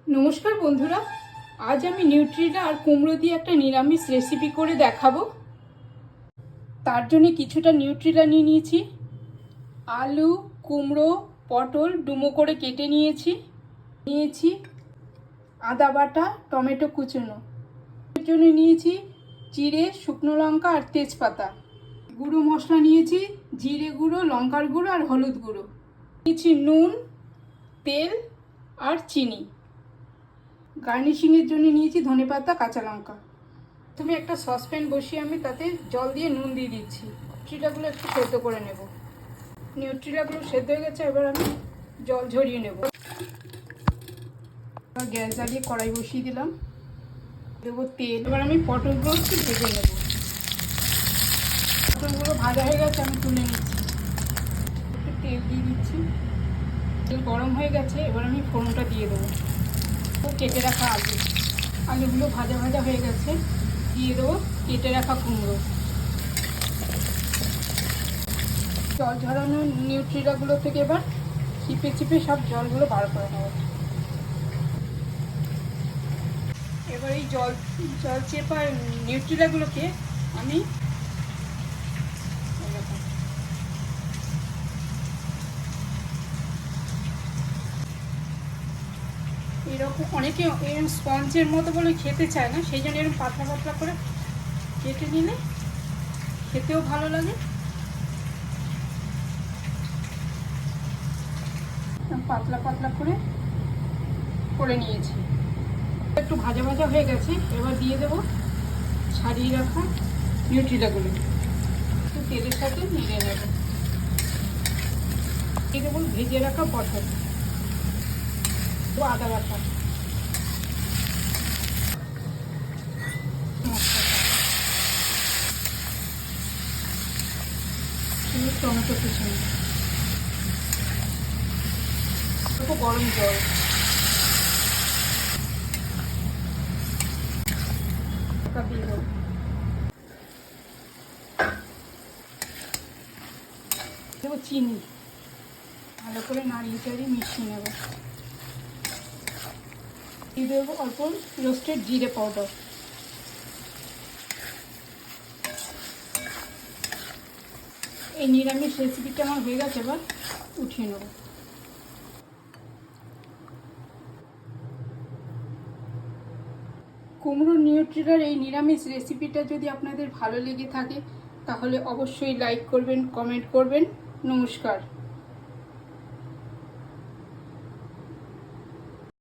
নমস্কার বন্ধুরা, আজ আমি নিউট্রিলা আর কুমড়ো দিয়ে একটা নিরামিষ রেসিপি করে দেখাবো। তার জন্য কিছুটা নিউট্রিলা নিয়ে নিয়েছি, আলু, কুমড়ো, পটল ডুমো করে কেটে নিয়েছি আদা বাটা, টমেটো কুচনো। এর জন্য নিয়েছি জিরে, শুকনো লঙ্কা আর তেজপাতা। গুঁড়ো মশলা নিয়েছি জিরে গুঁড়ো, লঙ্কার গুঁড়ো আর হলুদ গুঁড়ো। নিয়েছি নুন, তেল আর চিনি। গার্নিশিংয়ের জন্য নিয়েছি ধনেপাতা, কাঁচা লঙ্কা। তুমি একটা সসপ্যান বসিয়ে আমি তাতে জল দিয়ে নুন দিয়ে দিচ্ছি। নিউট্রিলাগুলো একটু সেদ্ধ করে নেব। নিউট্রিলাগুলো সেদ্ধ হয়ে গেছে, এবার আমি জল ঝরিয়ে নেব। গ্যাস জ্বালিয়ে কড়াই বসিয়ে দিলাম, দেবো তেল। এবার আমি পটলগুলো একটু ভেজে নেব। পটলগুলো ভাজা হয়ে গেছে, আমি তুলে নিচ্ছি। একটু তেল দিয়ে দিচ্ছি, তেল গরম হয়ে গেছে। এবার আমি ফোড়নটা দিয়ে দেবো। কেটে রাখা আলুগুলো ভাজা ভাজা হয়ে গেছে, দিয়ে দেবো কেটে রাখা কুমড়ো। জল ঝরানো নিউট্রিলাগুলো থেকে এবার চিপে চিপে সব জলগুলো বার করে নেব। এবার এই জল চেপা নিউট্রিলাগুলোকে আমি এরকম, অনেকে এরকম স্পঞ্জের মতো বলে খেতে চায় না, সেই জন্য এরকম পাতলা পাতলা করে কেটে নিলে খেতেও ভালো লাগে। পাতলা পাতলা করে নিয়েছি। একটু ভাজা ভাজা হয়ে গেছে, এবার দিয়ে দেবো ছাড়িয়ে রাখা নিউট্রিলাগুলো। একটু তেলের সাথে নেড়ে নেব। দিয়ে দেবো ভেজে রাখা পটল, আদা বাটা, টমেটো কুচনো, গরম জল, দিয়ে দেবো। দেবো চিনি, ভালো করে নাড়িয়ে চাড়িয়ে মিশিয়ে নেব। দিয়ে দেবো অল্প রোস্টেড জিরে পাউডার। এই নিরামিষ রেসিপিটা আমার হয়ে গেছে, এবার উঠিয়ে নেব। কুমড়ো নিউট্রিলার এই নিরামিষ রেসিপিটা যদি আপনাদের ভালো লেগে থাকে তাহলে অবশ্যই লাইক করবেন, কমেন্ট করবেন। নমস্কার।